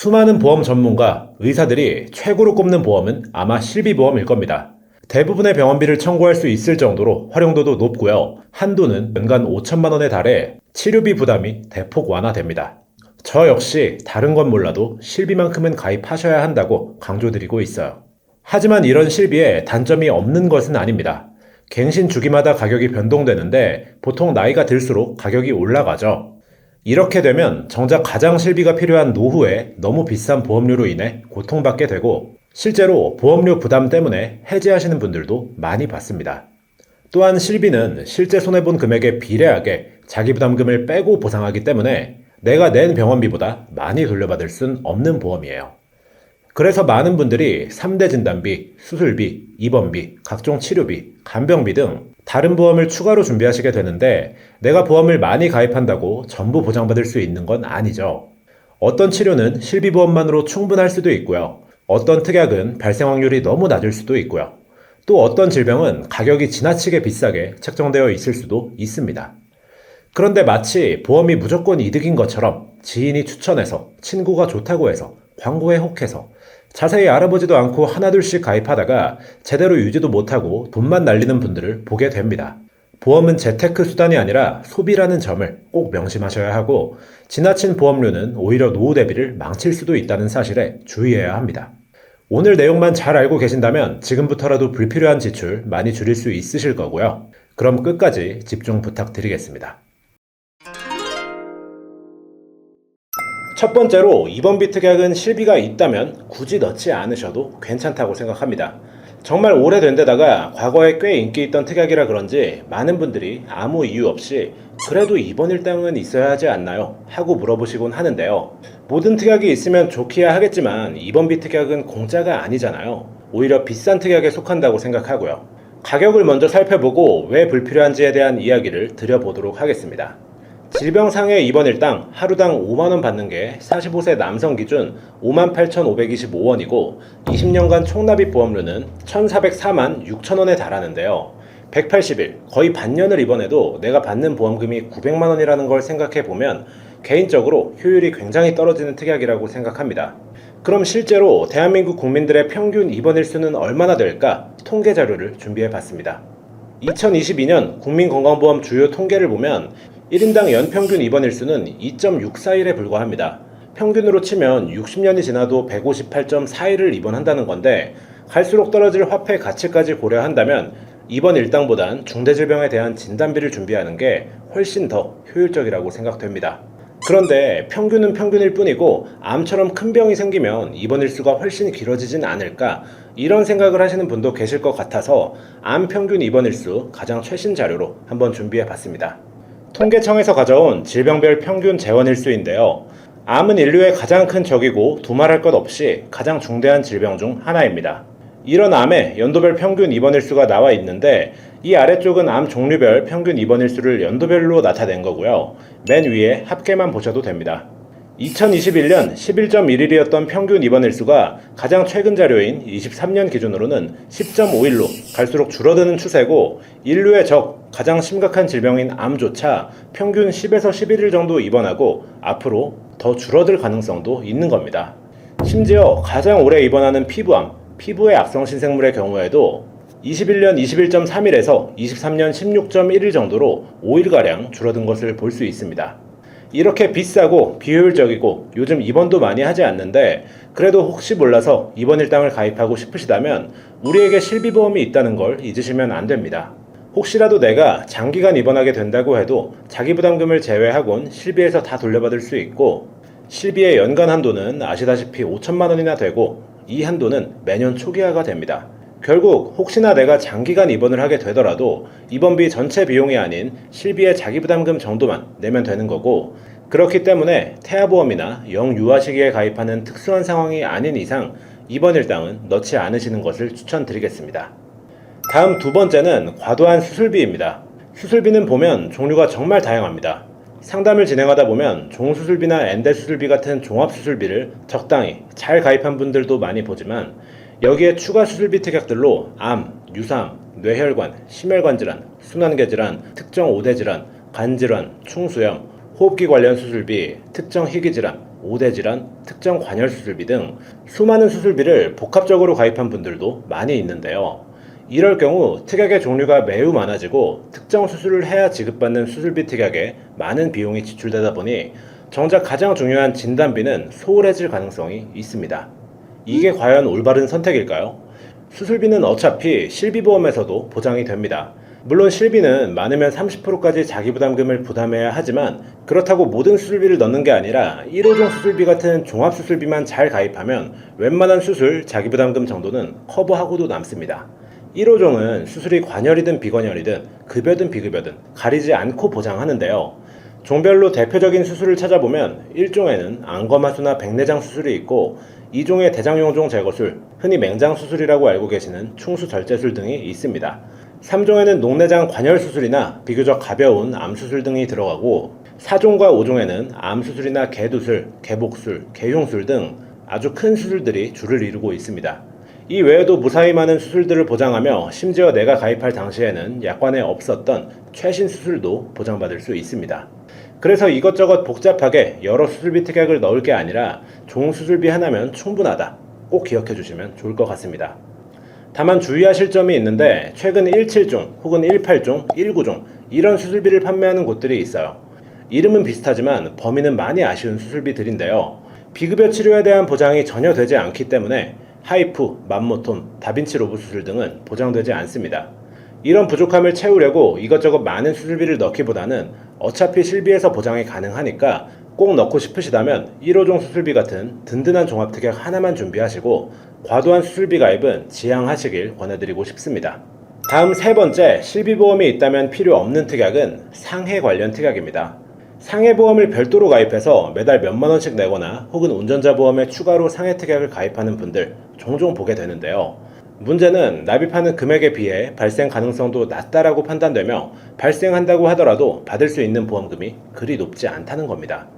수많은 보험 전문가, 의사들이 최고로 꼽는 보험은 아마 실비보험일 겁니다. 대부분의 병원비를 청구할 수 있을 정도로 활용도도 높고요. 한도는 연간 5천만 원에 달해 치료비 부담이 대폭 완화됩니다. 저 역시 다른 건 몰라도 실비만큼은 가입하셔야 한다고 강조드리고 있어요. 하지만 이런 실비에 단점이 없는 것은 아닙니다. 갱신 주기마다 가격이 변동되는데 보통 나이가 들수록 가격이 올라가죠. 이렇게 되면 정작 가장 실비가 필요한 노후에 너무 비싼 보험료로 인해 고통받게 되고 실제로 보험료 부담 때문에 해지하시는 분들도 많이 봤습니다. 또한 실비는 실제 손해본 금액에 비례하게 자기부담금을 빼고 보상하기 때문에 내가 낸 병원비보다 많이 돌려받을 순 없는 보험이에요. 그래서 많은 분들이 3대 진단비, 수술비, 입원비, 각종 치료비, 간병비 등 다른 보험을 추가로 준비하시게 되는데 내가 보험을 많이 가입한다고 전부 보장받을 수 있는 건 아니죠. 어떤 치료는 실비보험만으로 충분할 수도 있고요. 어떤 특약은 발생 확률이 너무 낮을 수도 있고요. 또 어떤 질병은 가격이 지나치게 비싸게 책정되어 있을 수도 있습니다. 그런데 마치 보험이 무조건 이득인 것처럼 지인이 추천해서 친구가 좋다고 해서 광고에 혹해서 자세히 알아보지도 않고 하나둘씩 가입하다가 제대로 유지도 못하고 돈만 날리는 분들을 보게 됩니다. 보험은 재테크 수단이 아니라 소비라는 점을 꼭 명심하셔야 하고 지나친 보험료는 오히려 노후 대비를 망칠 수도 있다는 사실에 주의해야 합니다. 오늘 내용만 잘 알고 계신다면 지금부터라도 불필요한 지출 많이 줄일 수 있으실 거고요. 그럼 끝까지 집중 부탁드리겠습니다. 첫 번째로 입원비 특약은 실비가 있다면 굳이 넣지 않으셔도 괜찮다고 생각합니다. 정말 오래된 데다가 과거에 꽤 인기 있던 특약이라 그런지 많은 분들이 아무 이유 없이 그래도 입원 일당은 있어야 하지 않나요? 하고 물어보시곤 하는데요. 모든 특약이 있으면 좋기야 하겠지만 입원비 특약은 공짜가 아니잖아요. 오히려 비싼 특약에 속한다고 생각하고요. 가격을 먼저 살펴보고 왜 불필요한지에 대한 이야기를 드려보도록 하겠습니다. 질병상해 입원 일당 하루당 5만원 받는 게 45세 남성 기준 58,525원이고 20년간 총납입 보험료는 1,404만 6천원에 달하는데요. 180일, 거의 반년을 입원해도 내가 받는 보험금이 900만원이라는 걸 생각해보면 개인적으로 효율이 굉장히 떨어지는 특약이라고 생각합니다. 그럼 실제로 대한민국 국민들의 평균 입원 일수는 얼마나 될까 통계 자료를 준비해봤습니다. 2022년 국민건강보험 주요 통계를 보면 1인당 연평균 입원 일수는 2.64일에 불과합니다. 평균으로 치면 60년이 지나도 158.4일을 입원한다는 건데 갈수록 떨어질 화폐 가치까지 고려한다면 입원 일당보단 중대질병에 대한 진단비를 준비하는 게 훨씬 더 효율적이라고 생각됩니다. 그런데 평균은 평균일 뿐이고 암처럼 큰 병이 생기면 입원 일수가 훨씬 길어지진 않을까 이런 생각을 하시는 분도 계실 것 같아서 암 평균 입원 일수 가장 최신 자료로 한번 준비해 봤습니다. 통계청에서 가져온 질병별 평균 재원 일수인데요. 암은 인류의 가장 큰 적이고 두말할 것 없이 가장 중대한 질병 중 하나입니다. 이런 암의 연도별 평균 입원 일수가 나와 있는데 이 아래쪽은 암 종류별 평균 입원 일수를 연도별로 나타낸 거고요. 맨 위에 합계만 보셔도 됩니다. 2021년 11.1일이었던 평균 입원 일수가 가장 최근 자료인 23년 기준으로는 10.5일로 갈수록 줄어드는 추세고 인류의 적, 가장 심각한 질병인 암조차 평균 10에서 11일 정도 입원하고 앞으로 더 줄어들 가능성도 있는 겁니다. 심지어 가장 오래 입원하는 피부암, 피부의 악성 신생물의 경우에도 21년 21.3일에서 23년 16.1일 정도로 5일가량 줄어든 것을 볼 수 있습니다. 이렇게 비싸고 비효율적이고 요즘 입원도 많이 하지 않는데 그래도 혹시 몰라서 입원 일당을 가입하고 싶으시다면 우리에게 실비보험이 있다는 걸 잊으시면 안 됩니다. 혹시라도 내가 장기간 입원하게 된다고 해도 자기부담금을 제외하곤 실비에서 다 돌려받을 수 있고 실비의 연간 한도는 아시다시피 5천만 원이나 되고 이 한도는 매년 초기화가 됩니다. 결국 혹시나 내가 장기간 입원을 하게 되더라도 입원비 전체 비용이 아닌 실비의 자기부담금 정도만 내면 되는 거고 그렇기 때문에 태아보험이나 영유아 시기에 가입하는 특수한 상황이 아닌 이상 입원 일당은 넣지 않으시는 것을 추천드리겠습니다. 다음 두 번째는 과도한 수술비입니다. 수술비는 보면 종류가 정말 다양합니다. 상담을 진행하다 보면 종수술비나 엔대수술비 같은 종합수술비를 적당히 잘 가입한 분들도 많이 보지만 여기에 추가 수술비 특약들로 암, 유사암, 뇌혈관, 심혈관 질환, 순환계 질환, 특정 5대 질환, 간질환, 충수염, 호흡기 관련 수술비, 특정 희귀 질환, 오대 질환, 특정 관열 수술비 등 수많은 수술비를 복합적으로 가입한 분들도 많이 있는데요. 이럴 경우 특약의 종류가 매우 많아지고 특정 수술을 해야 지급받는 수술비 특약에 많은 비용이 지출되다 보니 정작 가장 중요한 진단비는 소홀해질 가능성이 있습니다. 이게 과연 올바른 선택일까요? 수술비는 어차피 실비보험에서도 보장이 됩니다. 물론 실비는 많으면 30%까지 자기부담금을 부담해야 하지만 그렇다고 모든 수술비를 넣는 게 아니라 1호종 수술비 같은 종합수술비만 잘 가입하면 웬만한 수술 자기부담금 정도는 커버하고도 남습니다. 1호종은 수술이 관열이든 비관열이든 급여든 비급여든 가리지 않고 보장하는데요. 종별로 대표적인 수술을 찾아보면 1종에는 안검하수나 백내장 수술이 있고 2종의 대장용종 제거술, 흔히 맹장 수술이라고 알고 계시는 충수절제술 등이 있습니다. 3종에는 녹내장 관열 수술이나 비교적 가벼운 암 수술 등이 들어가고 4종과 5종에는 암 수술이나 개두술, 개복술, 개흉술 등 아주 큰 수술들이 주를 이루고 있습니다. 이 외에도 무사히 많은 수술들을 보장하며 심지어 내가 가입할 당시에는 약관에 없었던 최신 수술도 보장받을 수 있습니다. 그래서 이것저것 복잡하게 여러 수술비 특약을 넣을 게 아니라 종 수술비 하나면 충분하다. 꼭 기억해 주시면 좋을 것 같습니다. 다만 주의하실 점이 있는데 최근 17종 혹은 18종, 19종 이런 수술비를 판매하는 곳들이 있어요. 이름은 비슷하지만 범위는 많이 아쉬운 수술비들인데요. 비급여 치료에 대한 보장이 전혀 되지 않기 때문에 하이프, 맘모톤, 다빈치 로브 수술 등은 보장되지 않습니다. 이런 부족함을 채우려고 이것저것 많은 수술비를 넣기보다는 어차피 실비에서 보장이 가능하니까 꼭 넣고 싶으시다면 1호종 수술비 같은 든든한 종합특약 하나만 준비하시고 과도한 수술비 가입은 지양하시길 권해드리고 싶습니다. 다음 세 번째, 실비보험이 있다면 필요 없는 특약은 상해 관련 특약입니다. 상해보험을 별도로 가입해서 매달 몇만 원씩 내거나 혹은 운전자 보험에 추가로 상해 특약을 가입하는 분들 종종 보게 되는데요. 문제는 납입하는 금액에 비해 발생 가능성도 낮다라고 판단되며 발생한다고 하더라도 받을 수 있는 보험금이 그리 높지 않다는 겁니다.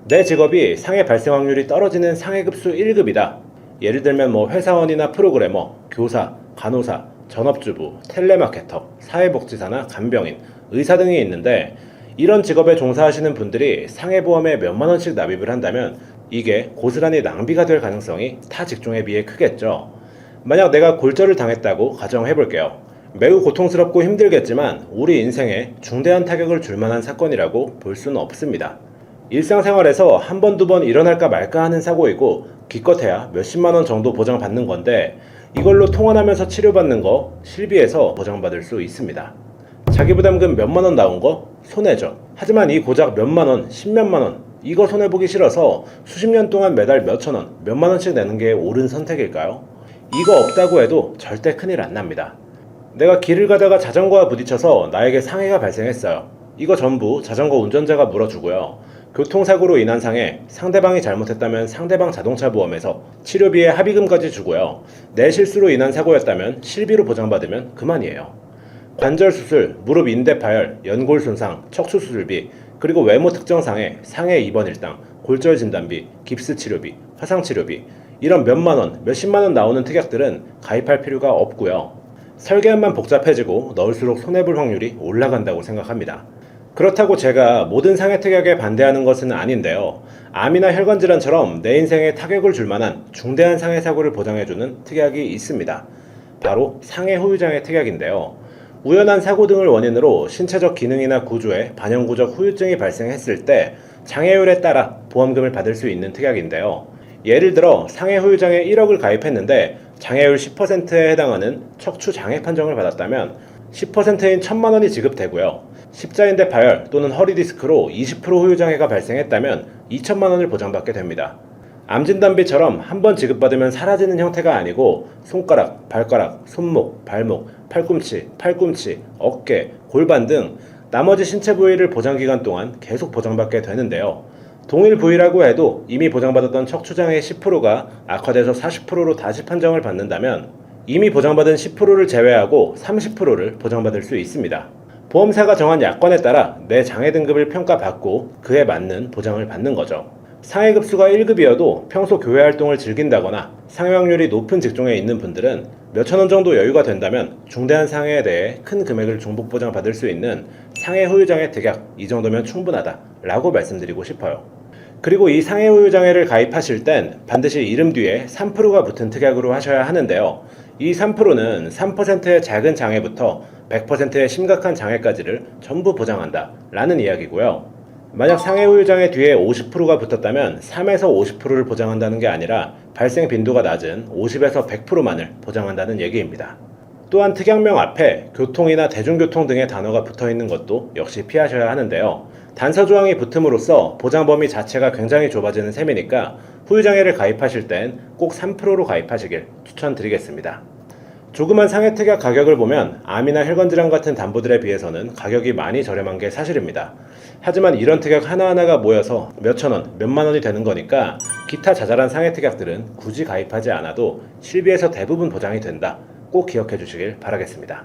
내 직업이 상해 발생 확률이 떨어지는 상해급수 1급이다. 예를 들면 회사원이나 프로그래머, 교사, 간호사, 전업주부, 텔레마케터, 사회복지사나 간병인, 의사 등이 있는데 이런 직업에 종사하시는 분들이 상해보험에 몇만 원씩 납입을 한다면 이게 고스란히 낭비가 될 가능성이 타 직종에 비해 크겠죠. 만약 내가 골절을 당했다고 가정해볼게요. 매우 고통스럽고 힘들겠지만 우리 인생에 중대한 타격을 줄 만한 사건이라고 볼 수는 없습니다. 일상생활에서 한 번, 두 번 일어날까 말까 하는 사고이고 기껏해야 몇십만 원 정도 보장받는 건데 이걸로 통원하면서 치료받는 거 실비에서 보장받을 수 있습니다. 자기부담금 몇만 원 나온 거 손해죠. 하지만 이 고작 몇만 원, 십몇만 원 이거 손해보기 싫어서 수십 년 동안 매달 몇천 원, 몇만 원씩 내는 게 옳은 선택일까요? 이거 없다고 해도 절대 큰일 안 납니다. 내가 길을 가다가 자전거와 부딪혀서 나에게 상해가 발생했어요. 이거 전부 자전거 운전자가 물어주고요. 교통사고로 인한 상해, 상대방이 잘못했다면 상대방 자동차 보험에서 치료비에 합의금까지 주고요. 내 실수로 인한 사고였다면 실비로 보장받으면 그만이에요. 관절 수술, 무릎 인대 파열, 연골 손상, 척추 수술비, 그리고 외모 특정 상해, 상해 입원 일당, 골절 진단비, 깁스 치료비, 화상 치료비 이런 몇만 원, 몇십만 원 나오는 특약들은 가입할 필요가 없고요. 설계안만 복잡해지고 넣을수록 손해볼 확률이 올라간다고 생각합니다. 그렇다고 제가 모든 상해 특약에 반대하는 것은 아닌데요. 암이나 혈관질환처럼 내 인생에 타격을 줄 만한 중대한 상해 사고를 보장해주는 특약이 있습니다. 바로 상해 후유장애 특약인데요. 우연한 사고 등을 원인으로 신체적 기능이나 구조에 반영구적 후유증이 발생했을 때 장애율에 따라 보험금을 받을 수 있는 특약인데요. 예를 들어 상해 후유장애 1억을 가입했는데 장애율 10%에 해당하는 척추 장애 판정을 받았다면 10%인 1,000만 원이 지급되고요. 십자인대 파열 또는 허리 디스크로 20% 후유장애가 발생했다면 2천만 원을 보장받게 됩니다. 암진단비처럼 한번 지급받으면 사라지는 형태가 아니고 손가락, 발가락, 손목, 발목, 팔꿈치, 어깨, 골반 등 나머지 신체 부위를 보장기간 동안 계속 보장받게 되는데요. 동일 부위라고 해도 이미 보장받았던 척추장애의 10%가 악화돼서 40%로 다시 판정을 받는다면 이미 보장받은 10%를 제외하고 30%를 보장받을 수 있습니다. 보험사가 정한 약관에 따라 내 장애 등급을 평가받고 그에 맞는 보장을 받는 거죠. 상해급수가 1급이어도 평소 교회활동을 즐긴다거나 상해 확률이 높은 직종에 있는 분들은 몇천원 정도 여유가 된다면 중대한 상해에 대해 큰 금액을 중복 보장받을 수 있는 상해 후유장애 특약 이 정도면 충분하다 라고 말씀드리고 싶어요. 그리고 이 상해우유장애를 가입하실 땐 반드시 이름 뒤에 3%가 붙은 특약으로 하셔야 하는데요. 이 3%는 3%의 작은 장애부터 100%의 심각한 장애까지를 전부 보장한다 라는 이야기고요. 만약 상해우유장애 뒤에 50%가 붙었다면 3에서 50%를 보장한다는 게 아니라 발생 빈도가 낮은 50에서 100%만을 보장한다는 얘기입니다. 또한 특약명 앞에 교통이나 대중교통 등의 단어가 붙어있는 것도 역시 피하셔야 하는데요. 단서조항이 붙음으로써 보장 범위 자체가 굉장히 좁아지는 셈이니까 후유장애를 가입하실 땐 꼭 3%로 가입하시길 추천드리겠습니다. 조그만 상해특약 가격을 보면 암이나 혈관질환 같은 담보들에 비해서는 가격이 많이 저렴한 게 사실입니다. 하지만 이런 특약 하나하나가 모여서 몇천원, 몇만원이 되는 거니까 기타 자잘한 상해특약들은 굳이 가입하지 않아도 실비에서 대부분 보장이 된다. 꼭 기억해 주시길 바라겠습니다.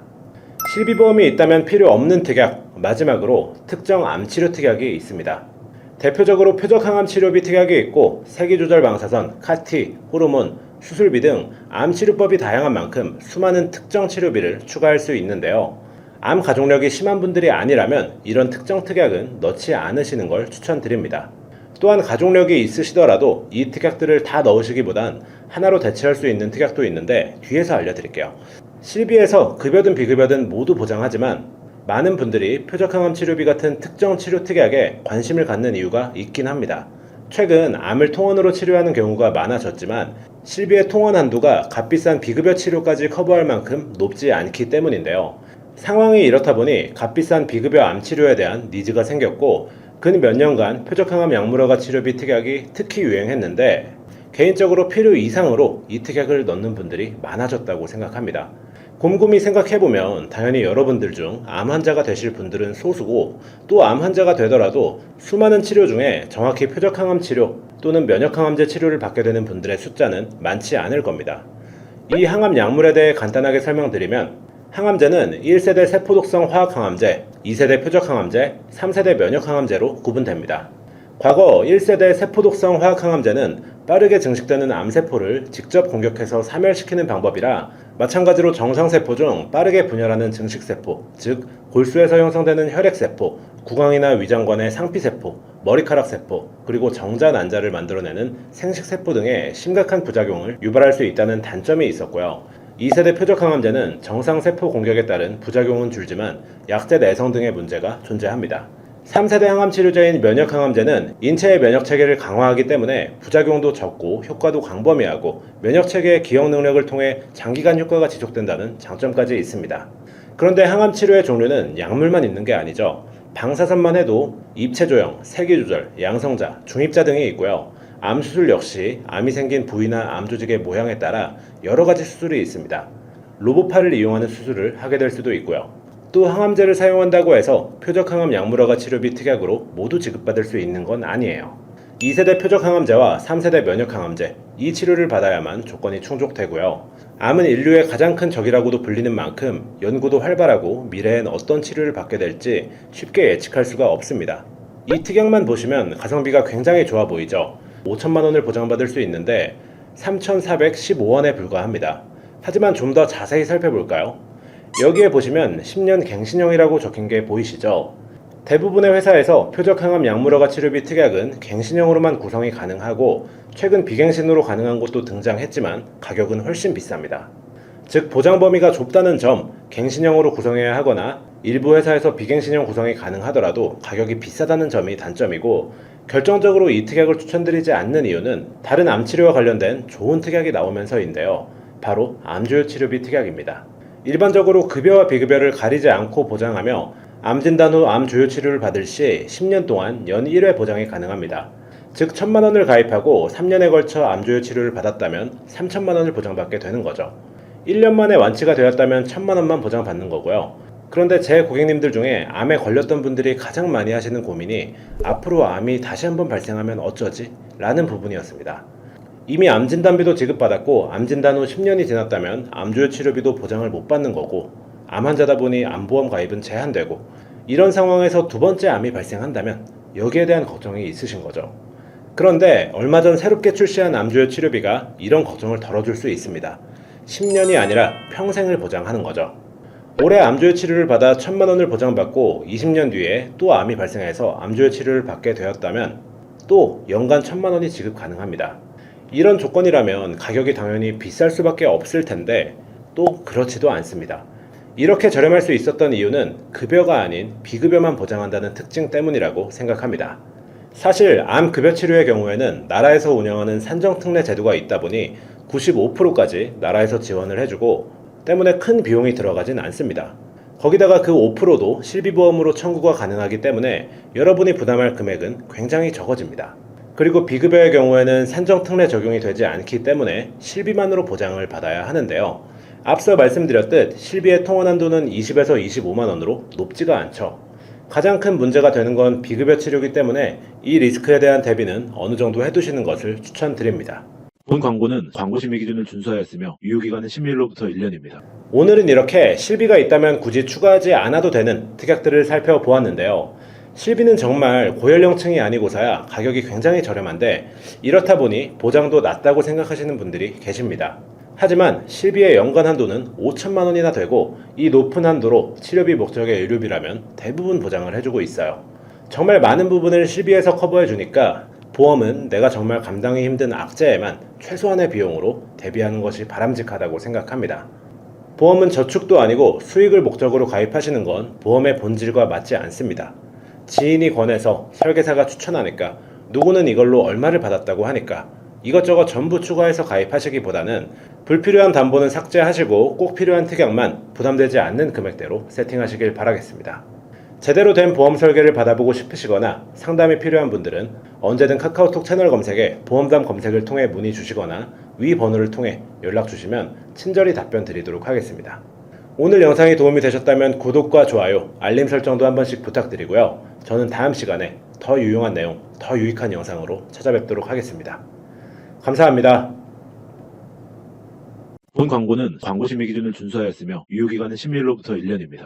실비보험이 있다면 필요 없는 특약, 마지막으로 특정 암치료 특약이 있습니다. 대표적으로 표적항암 치료비 특약이 있고 세기조절 방사선, 카티, 호르몬, 수술비 등 암치료법이 다양한 만큼 수많은 특정 치료비를 추가할 수 있는데요. 암 가족력이 심한 분들이 아니라면 이런 특정 특약은 넣지 않으시는 걸 추천드립니다. 또한 가족력이 있으시더라도 이 특약들을 다 넣으시기보단 하나로 대체할 수 있는 특약도 있는데 뒤에서 알려드릴게요. 실비에서 급여든 비급여든 모두 보장하지만 많은 분들이 표적항암 치료비 같은 특정 치료 특약에 관심을 갖는 이유가 있긴 합니다. 최근 암을 통원으로 치료하는 경우가 많아졌지만 실비의 통원 한도가 값비싼 비급여 치료까지 커버할 만큼 높지 않기 때문인데요. 상황이 이렇다 보니 값비싼 비급여 암 치료에 대한 니즈가 생겼고 근 몇 년간 표적항암 약물허가 치료비 특약이 특히 유행했는데 개인적으로 필요 이상으로 이 특약을 넣는 분들이 많아졌다고 생각합니다. 곰곰이 생각해보면 당연히 여러분들 중 암 환자가 되실 분들은 소수고 또 암 환자가 되더라도 수많은 치료 중에 정확히 표적항암 치료 또는 면역항암제 치료를 받게 되는 분들의 숫자는 많지 않을 겁니다. 이 항암 약물에 대해 간단하게 설명드리면 항암제는 1세대 세포독성 화학항암제, 2세대 표적항암제, 3세대 면역항암제로 구분됩니다. 과거 1세대 세포독성 화학항암제는 빠르게 증식되는 암세포를 직접 공격해서 사멸시키는 방법이라 마찬가지로 정상세포 중 빠르게 분열하는 증식세포, 즉 골수에서 형성되는 혈액세포, 구강이나 위장관의 상피세포, 머리카락세포, 그리고 정자 난자를 만들어내는 생식세포 등의 심각한 부작용을 유발할 수 있다는 단점이 있었고요. 2세대 표적항암제는 정상세포 공격에 따른 부작용은 줄지만 약제 내성 등의 문제가 존재합니다. 3세대 항암치료제인 면역항암제는 인체의 면역체계를 강화하기 때문에 부작용도 적고 효과도 광범위하고 면역체계의 기억 능력을 통해 장기간 효과가 지속된다는 장점까지 있습니다. 그런데 항암치료의 종류는 약물만 있는 게 아니죠. 방사선만 해도 입체조형, 세기조절, 양성자, 중입자 등이 있고요. 암수술 역시 암이 생긴 부위나 암조직의 모양에 따라 여러가지 수술이 있습니다. 로봇팔을 이용하는 수술을 하게 될 수도 있고요. 또 항암제를 사용한다고 해서 표적항암 약물허가 치료비 특약으로 모두 지급받을 수 있는 건 아니에요. 2세대 표적항암제와 3세대 면역항암제, 이 치료를 받아야만 조건이 충족되고요. 암은 인류의 가장 큰 적이라고도 불리는 만큼 연구도 활발하고 미래엔 어떤 치료를 받게 될지 쉽게 예측할 수가 없습니다. 이 특약만 보시면 가성비가 굉장히 좋아 보이죠. 5천만원을 보장받을 수 있는데 3,415원에 불과합니다. 하지만 좀 더 자세히 살펴볼까요? 여기에 보시면 10년 갱신형이라고 적힌 게 보이시죠? 대부분의 회사에서 표적항암 약물허가 치료비 특약은 갱신형으로만 구성이 가능하고 최근 비갱신으로 가능한 곳도 등장했지만 가격은 훨씬 비쌉니다. 즉 보장 범위가 좁다는 점, 갱신형으로 구성해야 하거나 일부 회사에서 비갱신형 구성이 가능하더라도 가격이 비싸다는 점이 단점이고 결정적으로 이 특약을 추천드리지 않는 이유는 다른 암치료와 관련된 좋은 특약이 나오면서인데요. 바로 암조효 치료비 특약입니다. 일반적으로 급여와 비급여를 가리지 않고 보장하며 암진단 후 암조효 치료를 받을 시 10년 동안 연 1회 보장이 가능합니다. 즉 1,000만원을 가입하고 3년에 걸쳐 암조효 치료를 받았다면 3,000만원을 보장받게 되는 거죠. 1년 만에 완치가 되었다면 1,000만원만 보장받는 거고요. 그런데 제 고객님들 중에 암에 걸렸던 분들이 가장 많이 하시는 고민이 앞으로 암이 다시 한번 발생하면 어쩌지? 라는 부분이었습니다. 이미 암진단비도 지급받았고 암진단 후 10년이 지났다면 암조효 치료비도 보장을 못 받는 거고 암 환자다 보니 암보험 가입은 제한되고 이런 상황에서 두 번째 암이 발생한다면 여기에 대한 걱정이 있으신 거죠. 그런데 얼마 전 새롭게 출시한 암조효 치료비가 이런 걱정을 덜어줄 수 있습니다. 10년이 아니라 평생을 보장하는 거죠. 올해 암조효 치료를 받아 1,000만원을 보장받고 20년 뒤에 또 암이 발생해서 암조효 치료를 받게 되었다면 또 연간 1,000만 원이 지급 가능합니다. 이런 조건이라면 가격이 당연히 비쌀 수밖에 없을 텐데 또 그렇지도 않습니다. 이렇게 저렴할 수 있었던 이유는 급여가 아닌 비급여만 보장한다는 특징 때문이라고 생각합니다. 사실 암 급여 치료의 경우에는 나라에서 운영하는 산정특례 제도가 있다 보니 95%까지 나라에서 지원을 해주고 때문에 큰 비용이 들어가진 않습니다. 거기다가 그 5%도 실비보험으로 청구가 가능하기 때문에 여러분이 부담할 금액은 굉장히 적어집니다. 그리고 비급여의 경우에는 산정특례 적용이 되지 않기 때문에 실비만으로 보장을 받아야 하는데요. 앞서 말씀드렸듯 실비의 통원 한도는 20에서 25만 원으로 높지가 않죠. 가장 큰 문제가 되는 건 비급여 치료이기 때문에 이 리스크에 대한 대비는 어느 정도 해두시는 것을 추천드립니다. 본 광고는 광고심의 기준을 준수하였으며 유효기간은 10일로부터 1년입니다. 오늘은 이렇게 실비가 있다면 굳이 추가하지 않아도 되는 특약들을 살펴보았는데요. 실비는 정말 고연령층이 아니고서야 가격이 굉장히 저렴한데 이렇다 보니 보장도 낮다고 생각하시는 분들이 계십니다. 하지만 실비의 연간 한도는 5천만 원이나 되고 이 높은 한도로 치료비 목적의 의료비라면 대부분 보장을 해주고 있어요. 정말 많은 부분을 실비에서 커버해 주니까 보험은 내가 정말 감당이 힘든 악재에만 최소한의 비용으로 대비하는 것이 바람직하다고 생각합니다. 보험은 저축도 아니고 수익을 목적으로 가입하시는 건 보험의 본질과 맞지 않습니다. 지인이 권해서 설계사가 추천하니까 누구는 이걸로 얼마를 받았다고 하니까 이것저것 전부 추가해서 가입하시기보다는 불필요한 담보는 삭제하시고 꼭 필요한 특약만 부담되지 않는 금액대로 세팅하시길 바라겠습니다. 제대로 된 보험 설계를 받아보고 싶으시거나 상담이 필요한 분들은 언제든 카카오톡 채널 검색에 보험담 검색을 통해 문의 주시거나 위 번호를 통해 연락 주시면 친절히 답변 드리도록 하겠습니다. 오늘 영상이 도움이 되셨다면 구독과 좋아요, 알림 설정도 한 번씩 부탁드리고요. 저는 다음 시간에 더 유용한 내용, 더 유익한 영상으로 찾아뵙도록 하겠습니다. 감사합니다. 본 광고는 광고심의 기준을 준수하였으며 유효기간은 10일로부터 1년입니다.